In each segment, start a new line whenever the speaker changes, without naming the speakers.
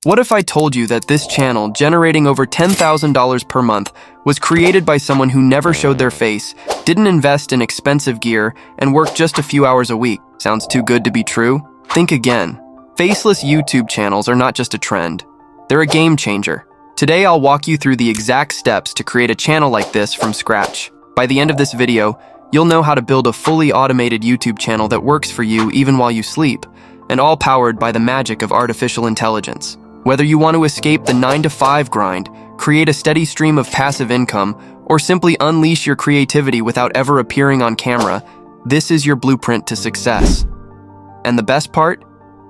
What if I told you that this channel, generating over $10,000 per month, was created by someone who never showed their face, didn't invest in expensive gear, and worked just a few hours a week? Sounds too good to be true? Think again. Faceless YouTube channels are not just a trend. They're a game changer. Today I'll walk you through the exact steps to create a channel like this from scratch. By the end of this video, you'll know how to build a fully automated YouTube channel that works for you even while you sleep, and all powered by the magic of artificial intelligence. Whether you want to escape the 9-to-5 grind, create a steady stream of passive income, or simply unleash your creativity without ever appearing on camera, this is your blueprint to success. And the best part?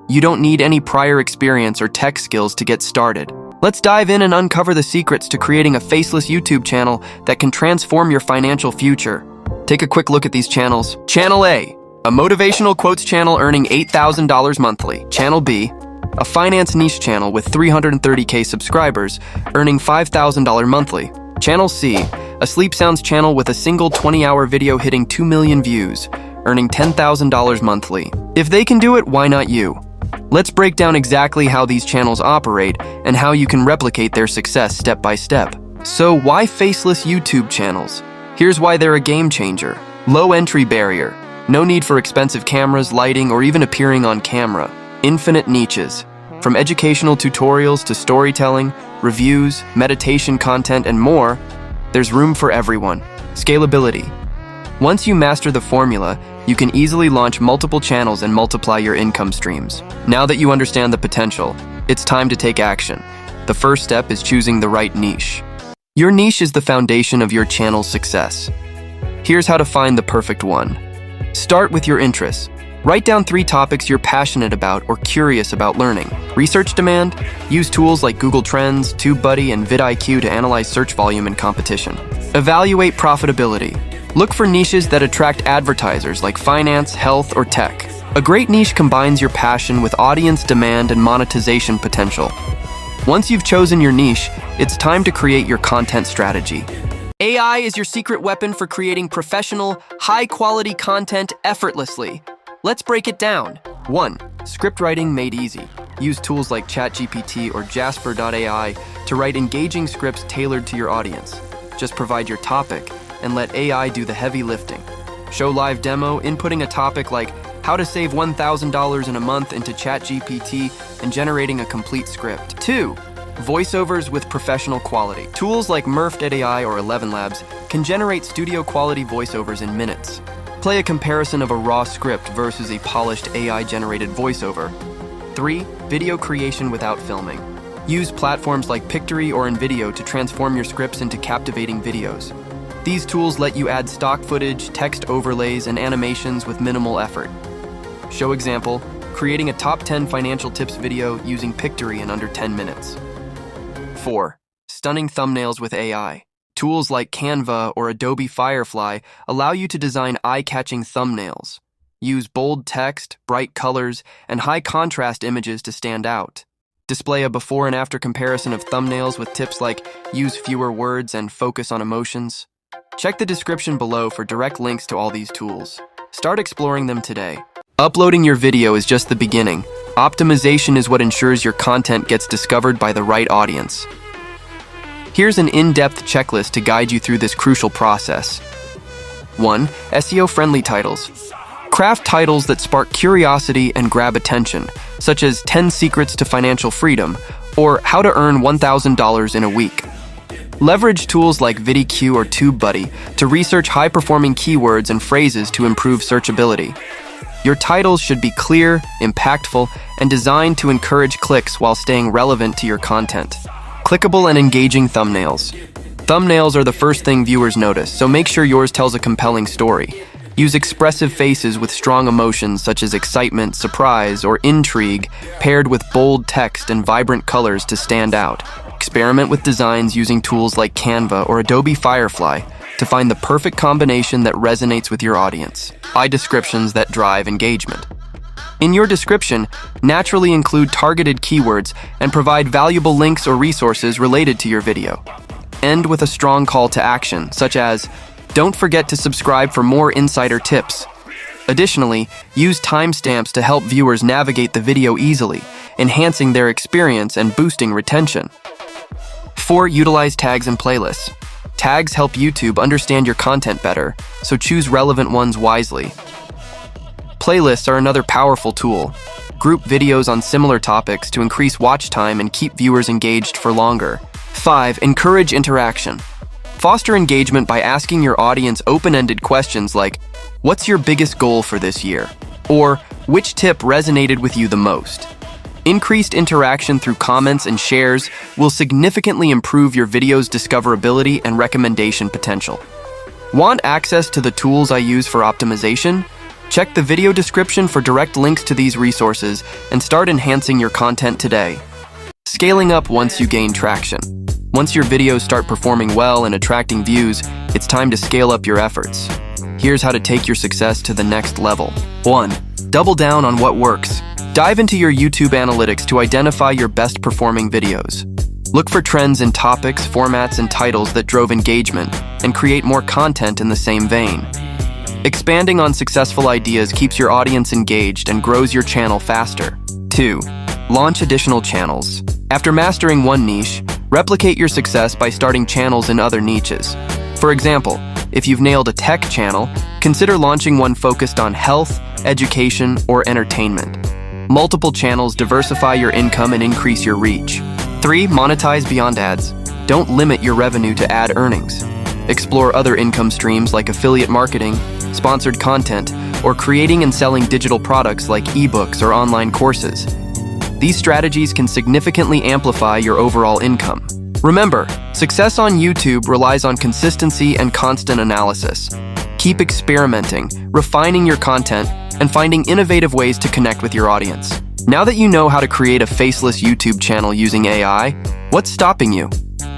You don't need any prior experience or tech skills to get started. Let's dive in and uncover the secrets to creating a faceless YouTube channel that can transform your financial future. Take a quick look at these channels. Channel A, a motivational quotes channel earning $8,000 monthly. Channel B, a finance niche channel with 330K subscribers, earning $5,000 monthly. Channel C, a sleep sounds channel with a single 20-hour video hitting 2 million views, earning $10,000 monthly. If they can do it, why not you? Let's break down exactly how these channels operate and how you can replicate their success step by step. So why faceless YouTube channels? Here's why they're a game changer. Low entry barrier. No need for expensive cameras, lighting, or even appearing on camera. Infinite niches. From educational tutorials to storytelling, reviews, meditation content, and more, there's room for everyone. Scalability. Once you master the formula, you can easily launch multiple channels and multiply your income streams. Now that you understand the potential, it's time to take action. The first step is choosing the right niche. Your niche is the foundation of your channel's success. Here's how to find the perfect one. Start with your interests. Write down 3 topics you're passionate about or curious about learning. Research demand? Use tools like Google Trends, TubeBuddy, and vidIQ to analyze search volume and competition. Evaluate profitability. Look for niches that attract advertisers like finance, health, or tech. A great niche combines your passion with audience demand and monetization potential. Once you've chosen your niche, it's time to create your content strategy. AI is your secret weapon for creating professional, high-quality content effortlessly. Let's break it down. 1. Script writing made easy. Use tools like ChatGPT or Jasper.ai to write engaging scripts tailored to your audience. Just provide your topic and let AI do the heavy lifting. Show live demo, inputting a topic like how to save $1,000 in a month into ChatGPT and generating a complete script. 2. Voiceovers with professional quality. Tools like Murph.ai or 11 Labs can generate studio-quality voiceovers in minutes. Play a comparison of a raw script versus a polished AI-generated voiceover. 3. Video creation without filming. Use platforms like Pictory or InVideo to transform your scripts into captivating videos. These tools let you add stock footage, text overlays, and animations with minimal effort. Show example, creating a top 10 financial tips video using Pictory in under 10 minutes. 4. Stunning thumbnails with AI. Tools like Canva or Adobe Firefly allow you to design eye-catching thumbnails. Use bold text, bright colors, and high-contrast images to stand out. Display a before and after comparison of thumbnails with tips like use fewer words and focus on emotions. Check the description below for direct links to all these tools. Start exploring them today. Uploading your video is just the beginning. Optimization is what ensures your content gets discovered by the right audience. Here's an in-depth checklist to guide you through this crucial process. 1. SEO-friendly titles. Craft titles that spark curiosity and grab attention, such as 10 Secrets to Financial Freedom or How to Earn $1,000 in a Week. Leverage tools like vidIQ or TubeBuddy to research high-performing keywords and phrases to improve searchability. Your titles should be clear, impactful, and designed to encourage clicks while staying relevant to your content. Clickable and engaging thumbnails. Thumbnails are the first thing viewers notice, so make sure yours tells a compelling story. Use expressive faces with strong emotions such as excitement, surprise, or intrigue, paired with bold text and vibrant colors to stand out. Experiment with designs using tools like Canva or Adobe Firefly to find the perfect combination that resonates with your audience. Eye descriptions that drive engagement. In your description, naturally include targeted keywords and provide valuable links or resources related to your video. End with a strong call to action, such as, "Don't forget to subscribe for more insider tips." Additionally, use timestamps to help viewers navigate the video easily, enhancing their experience and boosting retention. 4. Utilize tags and playlists. Tags help YouTube understand your content better, so choose relevant ones wisely. Playlists are another powerful tool. Group videos on similar topics to increase watch time and keep viewers engaged for longer. 5. Encourage interaction. Foster engagement by asking your audience open-ended questions like, "What's your biggest goal for this year?" Or, "Which tip resonated with you the most?" Increased interaction through comments and shares will significantly improve your video's discoverability and recommendation potential. Want access to the tools I use for optimization? Check the video description for direct links to these resources and start enhancing your content today. Scaling up once you gain traction. Once your videos start performing well and attracting views, it's time to scale up your efforts. Here's how to take your success to the next level. 1. Double down on what works. Dive into your YouTube analytics to identify your best performing videos. Look for trends in topics, formats, and titles that drove engagement, and create more content in the same vein. Expanding on successful ideas keeps your audience engaged and grows your channel faster. 2. Launch additional channels. After mastering one niche, replicate your success by starting channels in other niches. For example, if you've nailed a tech channel, consider launching one focused on health, education, or entertainment. Multiple channels diversify your income and increase your reach. 3. Monetize beyond ads. Don't limit your revenue to ad earnings. Explore other income streams like affiliate marketing, sponsored content, or creating and selling digital products like ebooks or online courses. These strategies can significantly amplify your overall income. Remember, success on YouTube relies on consistency and constant analysis. Keep experimenting, refining your content, and finding innovative ways to connect with your audience. Now that you know how to create a faceless YouTube channel using AI, what's stopping you?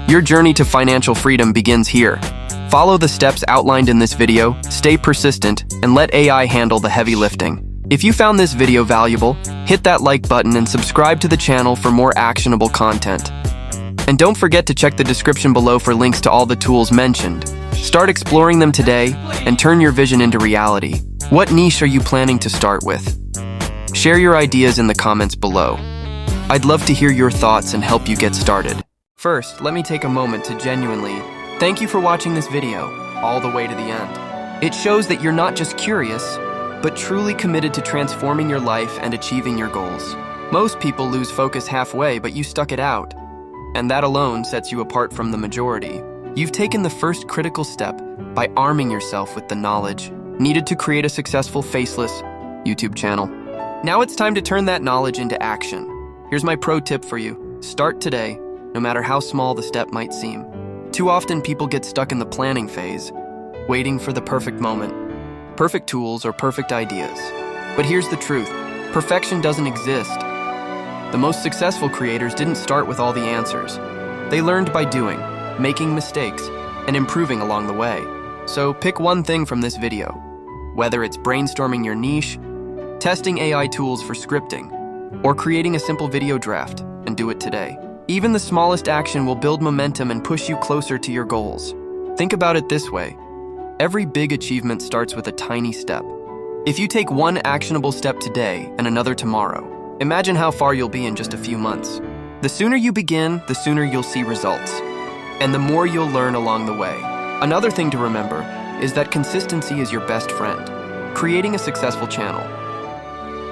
Your journey to financial freedom begins here. Follow the steps outlined in this video, stay persistent, and let AI handle the heavy lifting. If you found this video valuable, hit that like button and subscribe to the channel for more actionable content. And don't forget to check the description below for links to all the tools mentioned. Start exploring them today and turn your vision into reality. What niche are you planning to start with? Share your ideas in the comments below. I'd love to hear your thoughts and help you get started. First, let me take a moment to genuinely thank you for watching this video all the way to the end. It shows that you're not just curious, but truly committed to transforming your life and achieving your goals. Most people lose focus halfway, but you stuck it out. And that alone sets you apart from the majority. You've taken the first critical step by arming yourself with the knowledge needed to create a successful faceless YouTube channel. Now it's time to turn that knowledge into action. Here's my pro tip for you. Start today, no matter how small the step might seem. Too often people get stuck in the planning phase, waiting for the perfect moment, perfect tools, or perfect ideas. But here's the truth. Perfection doesn't exist. The most successful creators didn't start with all the answers. They learned by doing, making mistakes, and improving along the way. So pick one thing from this video, whether it's brainstorming your niche, testing AI tools for scripting, or creating a simple video draft, and do it today. Even the smallest action will build momentum and push you closer to your goals. Think about it this way. Every big achievement starts with a tiny step. If you take one actionable step today and another tomorrow, imagine how far you'll be in just a few months. The sooner you begin, the sooner you'll see results, and the more you'll learn along the way. Another thing to remember is that consistency is your best friend. Creating a successful channel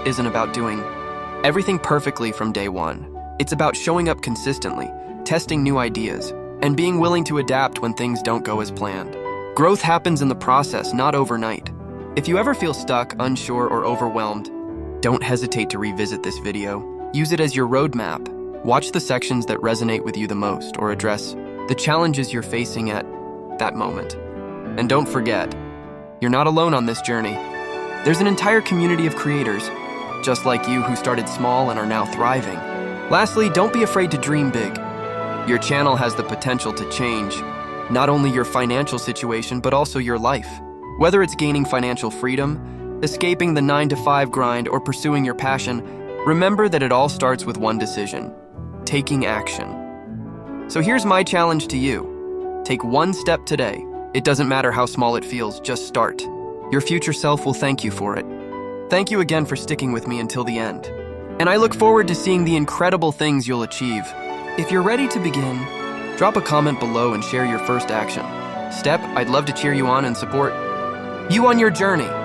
isn't about doing everything perfectly from day one. It's about showing up consistently, testing new ideas, and being willing to adapt when things don't go as planned. Growth happens in the process, not overnight. If you ever feel stuck, unsure, or overwhelmed, don't hesitate to revisit this video. Use it as your roadmap. Watch the sections that resonate with you the most or address the challenges you're facing at that moment. And don't forget, you're not alone on this journey. There's an entire community of creators, just like you, who started small and are now thriving. Lastly, don't be afraid to dream big. Your channel has the potential to change not only your financial situation, but also your life. Whether it's gaining financial freedom, escaping the 9-to-5 grind, or pursuing your passion, remember that it all starts with one decision: taking action. So here's my challenge to you. Take one step today. It doesn't matter how small it feels, just start. Your future self will thank you for it. Thank you again for sticking with me until the end. And I look forward to seeing the incredible things you'll achieve. If you're ready to begin, drop a comment below and share your first action. Step, I'd love to cheer you on and support you on your journey.